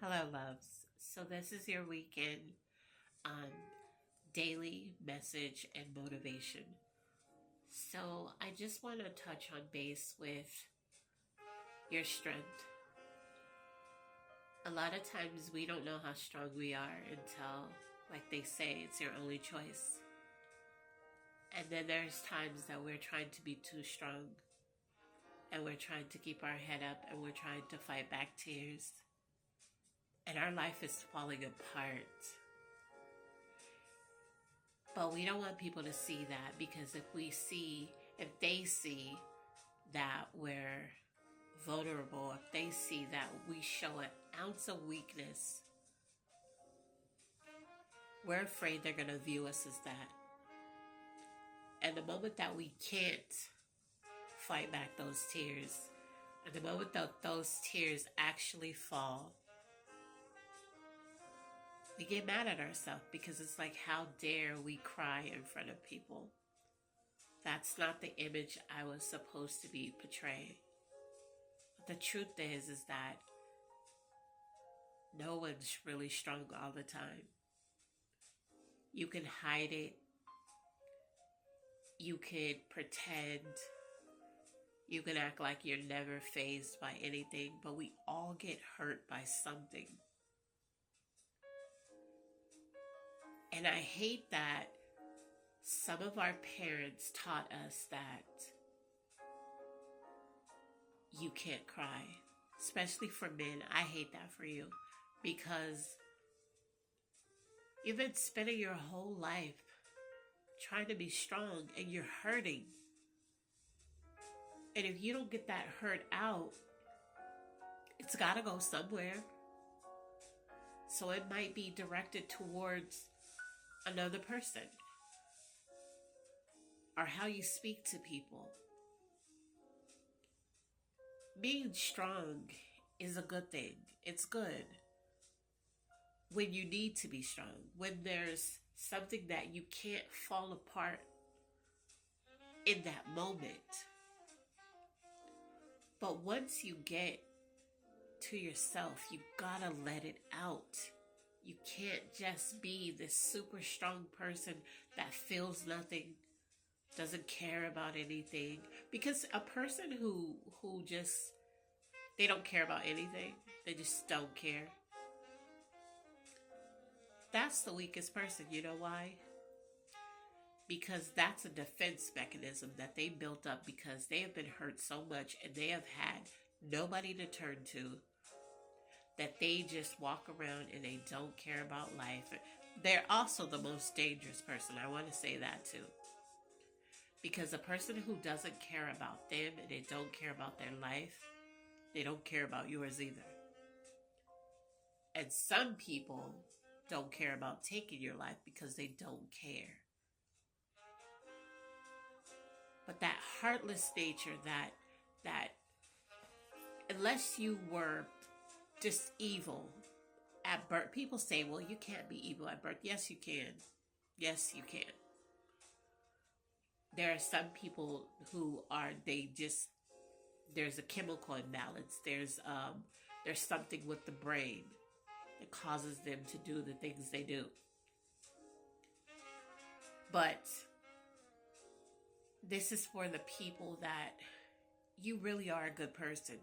Hello, loves. So, this is your weekend um, daily message and motivation. So, I just want to touch on base with your strength. A lot of times we don't know how strong we are until, like they say, it's your only choice. And then there's times that we're trying to be too strong and we're trying to keep our head up and we're trying to fight back tears. And our life is falling apart. But we don't want people to see that because if they see that we're vulnerable, if they see that we show an ounce of weakness, we're afraid they're going to view us as that. And the moment that we can't fight back those tears, and the moment that those tears actually fall, we get mad at ourselves because it's like, how dare we cry in front of people? That's not the image I was supposed to be portraying. But the truth is that no one's really strong all the time. You can hide it. You could pretend. You can act like you're never fazed by anything, but we all get hurt by something. And I hate that some of our parents taught us that you can't cry, especially for men. I hate that for you because you've been spending your whole life trying to be strong and you're hurting. And if you don't get that hurt out, it's got to go somewhere. So it might be directed towards another person or how you speak to people. Being strong is a good thing. It's good when you need to be strong, when there's something that you can't fall apart in that moment. But once you get to yourself, you gotta let it out. You can't just be this super strong person that feels nothing, doesn't care about anything. Because a person who just, they don't care about anything, they just don't care. That's the weakest person. You know why? Because that's a defense mechanism that they built up because they have been hurt so much and they have had nobody to turn to, that they just walk around and they don't care about life. They're also the most dangerous person. I want to say that too. Because a person who doesn't care about them and they don't care about their life, they don't care about yours either. And some people don't care about taking your life because they don't care. But that heartless nature, that unless you were just evil at birth, people say, well, you can't be evil at birth. Yes, you can. Yes, you can. There are some people who are, there's a chemical imbalance. There's something with the brain that causes them to do the things they do. But this is for the people that you really are a good person.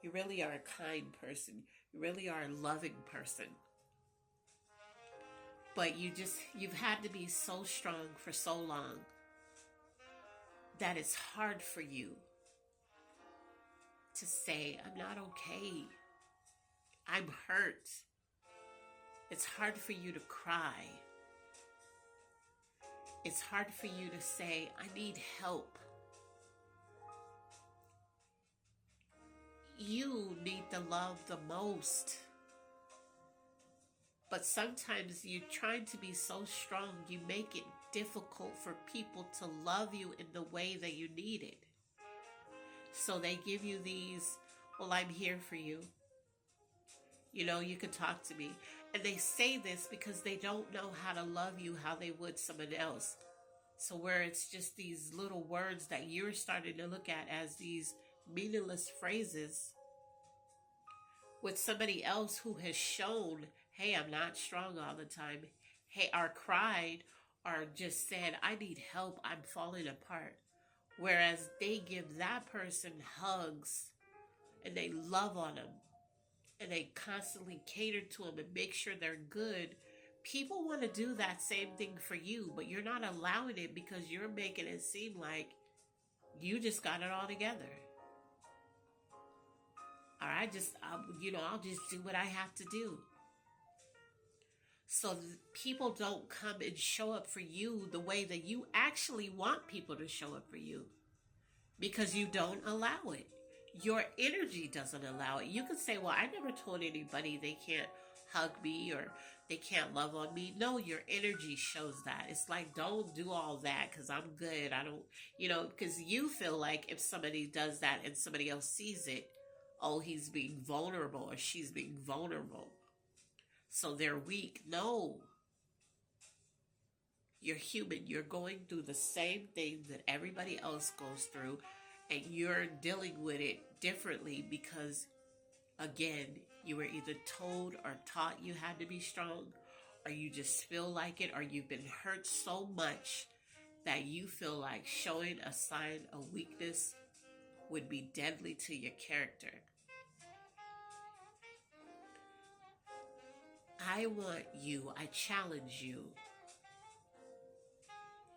You really are a kind person. You really are a loving person. But you've had to be so strong for so long that it's hard for you to say, I'm not okay. I'm hurt. It's hard for you to cry. It's hard for you to say, I need help. You need the love the most. But sometimes you're trying to be so strong, you make it difficult for people to love you in the way that you need it. So they give you these, well, I'm here for you. You know, you can talk to me. And they say this because they don't know how to love you how they would someone else. So where it's just these little words that you're starting to look at as these meaningless phrases, with somebody else who has shown, hey, I'm not strong all the time, hey, or cried, or just said, I need help, I'm falling apart. Whereas they give that person hugs and they love on them and they constantly cater to them and make sure they're good. People want to do that same thing for you, but you're not allowing it because you're making it seem like you just got it all together. Or I'll just do what I have to do. So people don't come and show up for you the way that you actually want people to show up for you, because you don't allow it. Your energy doesn't allow it. You can say, well, I never told anybody they can't hug me or they can't love on me. No, your energy shows that. It's like, don't do all that because I'm good. I don't, because you feel like if somebody does that and somebody else sees it, oh, he's being vulnerable or she's being vulnerable, so they're weak. No. You're human. You're going through the same thing that everybody else goes through, and you're dealing with it differently because, again, you were either told or taught you had to be strong, or you just feel like it, or you've been hurt so much that you feel like showing a sign of weakness would be deadly to your character. I challenge you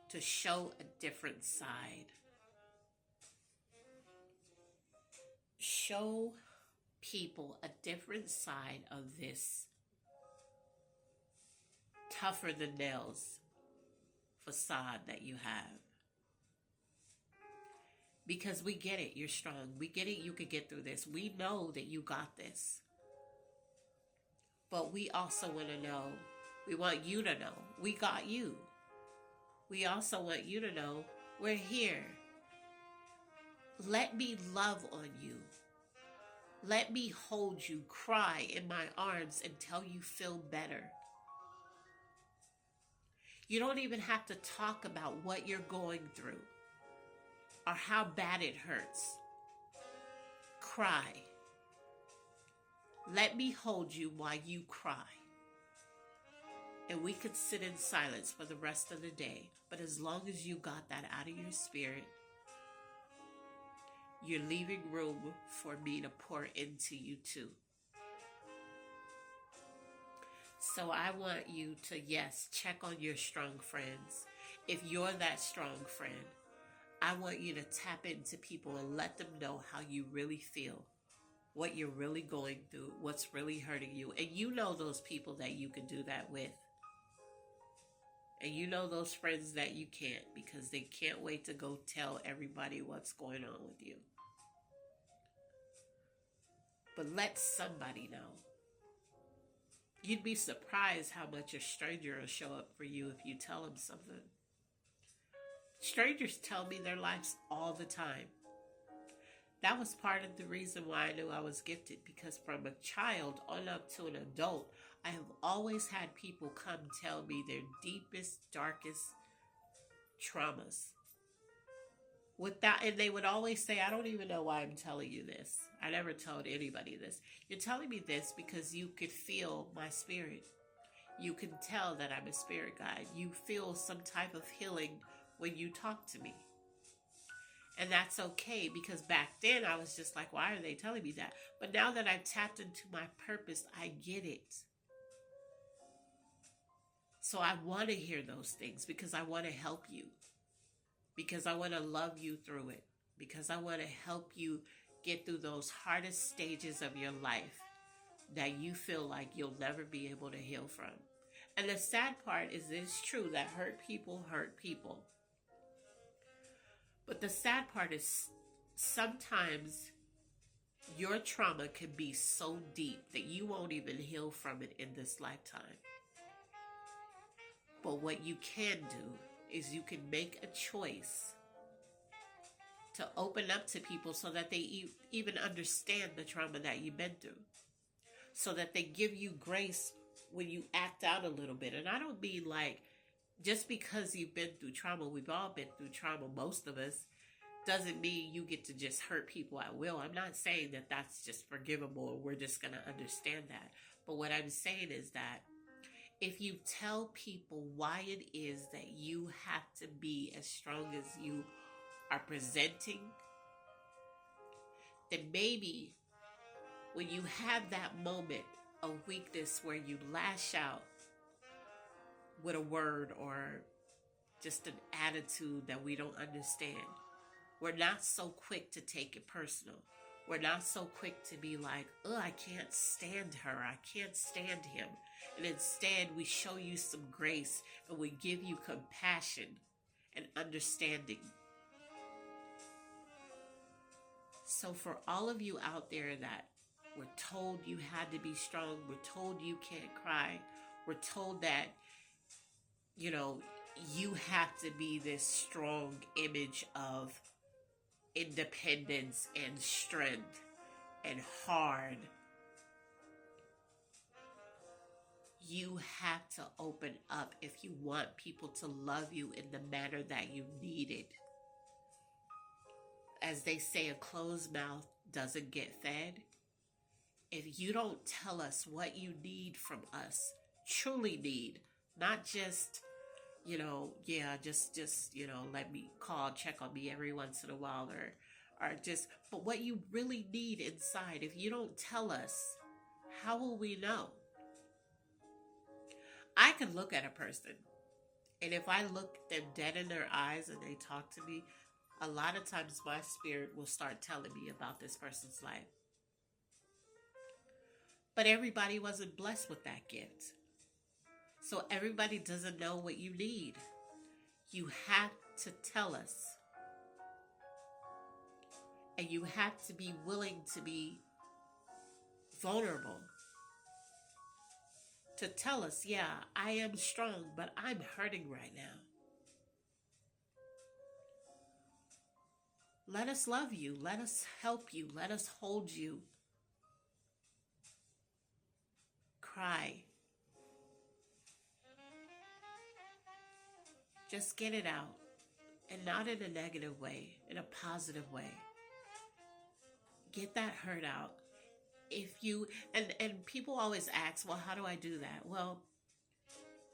to show a different side. Show people a different side of this tougher than nails facade that you have. Because we get it, you're strong. We get it, you can get through this. We know that you got this. But we also want to know, we want you to know, we got you. We also want you to know, we're here. Let me love on you. Let me hold you, cry in my arms until you feel better. You don't even have to talk about what you're going through or how bad it hurts. Cry. Let me hold you while you cry. And we could sit in silence for the rest of the day. But as long as you got that out of your spirit, you're leaving room for me to pour into you too. So I want you to, yes, check on your strong friends. If you're that strong friend, I want you to tap into people and let them know how you really feel, what you're really going through, what's really hurting you. And you know those people that you can do that with. And you know those friends that you can't, because they can't wait to go tell everybody what's going on with you. But let somebody know. You'd be surprised how much a stranger will show up for you if you tell them something. Strangers tell me their lives all the time. That was part of the reason why I knew I was gifted, because from a child on up to an adult, I have always had people come tell me their deepest, darkest traumas. And they would always say, I don't even know why I'm telling you this. I never told anybody this. You're telling me this because you could feel my spirit. You can tell that I'm a spirit guide. You feel some type of healing when you talk to me. And that's okay, because back then I was just like, why are they telling me that? But now that I've tapped into my purpose, I get it. So I want to hear those things because I want to help you. Because I want to love you through it. Because I want to help you get through those hardest stages of your life that you feel like you'll never be able to heal from. And the sad part is, it's true that hurt people hurt people. But the sad part is, sometimes your trauma can be so deep that you won't even heal from it in this lifetime. But what you can do is you can make a choice to open up to people so that they even understand the trauma that you've been through. So that they give you grace when you act out a little bit. And I don't mean like, just because you've been through trauma, we've all been through trauma, most of us, doesn't mean you get to just hurt people at will. I'm not saying that that's just forgivable. We're just going to understand that. But what I'm saying is that if you tell people why it is that you have to be as strong as you are presenting, then maybe when you have that moment of weakness where you lash out with a word or just an attitude that we don't understand, we're not so quick to take it personal. We're not so quick to be like, oh, I can't stand her. I can't stand him. And instead, we show you some grace and we give you compassion and understanding. So for all of you out there that were told you had to be strong, we're told you can't cry, we're told that, you have to be this strong image of independence and strength and hard. You have to open up if you want people to love you in the manner that you need it. As they say, a closed mouth doesn't get fed. If you don't tell us what you need from us, truly need, not just, let me call, check on me every once in a while but what you really need inside. If you don't tell us, how will we know? I can look at a person, and if I look them dead in their eyes and they talk to me, a lot of times my spirit will start telling me about this person's life. But everybody wasn't blessed with that gift. So everybody doesn't know what you need. You have to tell us. And you have to be willing to be vulnerable. To tell us, yeah, I am strong, but I'm hurting right now. Let us love you. Let us help you. Let us hold you. Cry. Just get it out. And not in a negative way, in a positive way. Get that hurt out. If you, and people always ask, well, how do I do that? Well,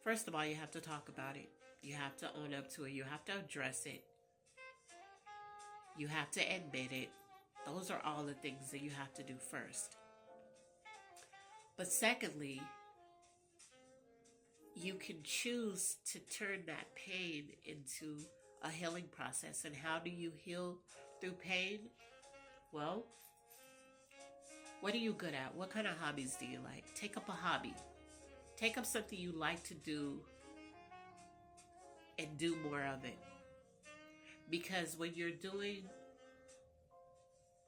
first of all, you have to talk about it. You have to own up to it. You have to address it. You have to admit it. Those are all the things that you have to do first. But secondly, you can choose to turn that pain into a healing process. And how do you heal through pain? Well, what are you good at? What kind of hobbies do you like? Take up a hobby. Take up something you like to do and do more of it. Because when you're doing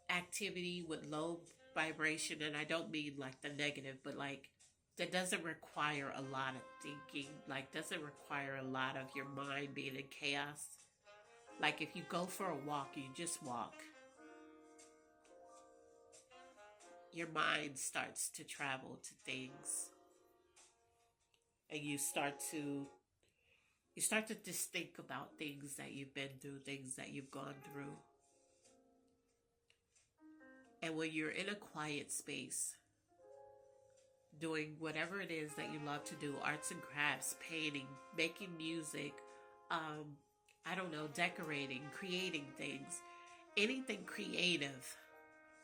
activity with low vibration, and I don't mean like the negative, but like that doesn't require a lot of thinking, like doesn't require a lot of your mind being in chaos. Like if you go for a walk, you just walk. Your mind starts to travel to things. And you start to just think about things that you've been through, things that you've gone through. And when you're in a quiet space, doing whatever it is that you love to do, arts and crafts, painting, making music, decorating, creating things, anything creative,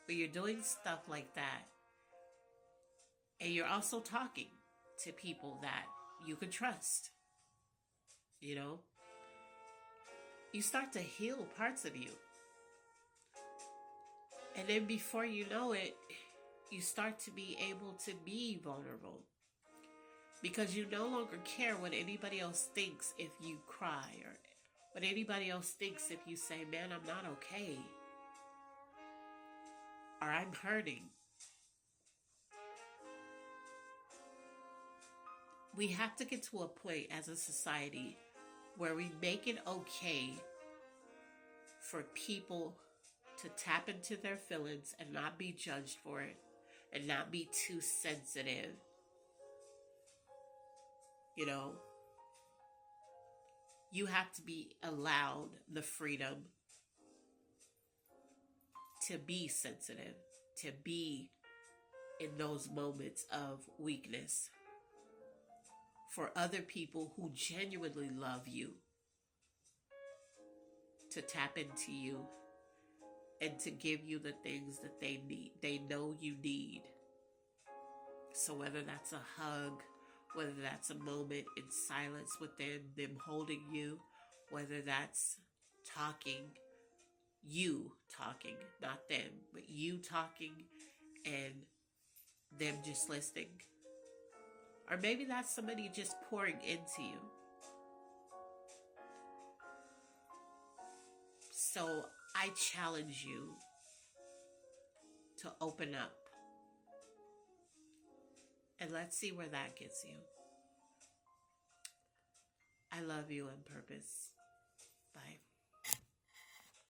when you're doing stuff like that, and you're also talking to people that you can trust, you start to heal parts of you. And then before you know it, you start to be able to be vulnerable. Because you no longer care what anybody else thinks if you cry, or what anybody else thinks if you say, man, I'm not okay, or I'm hurting. We have to get to a point as a society where we make it okay for people to tap into their feelings and not be judged for it and not be too sensitive. You have to be allowed the freedom to be sensitive, to be in those moments of weakness. For other people who genuinely love you to tap into you and to give you the things that they need, they know you need. So whether that's a hug, whether that's a moment in silence with them holding you, whether that's talking, you talking, not them, but you talking and them just listening. Or maybe that's somebody just pouring into you. So I challenge you to open up. And let's see where that gets you. I love you on purpose. Bye.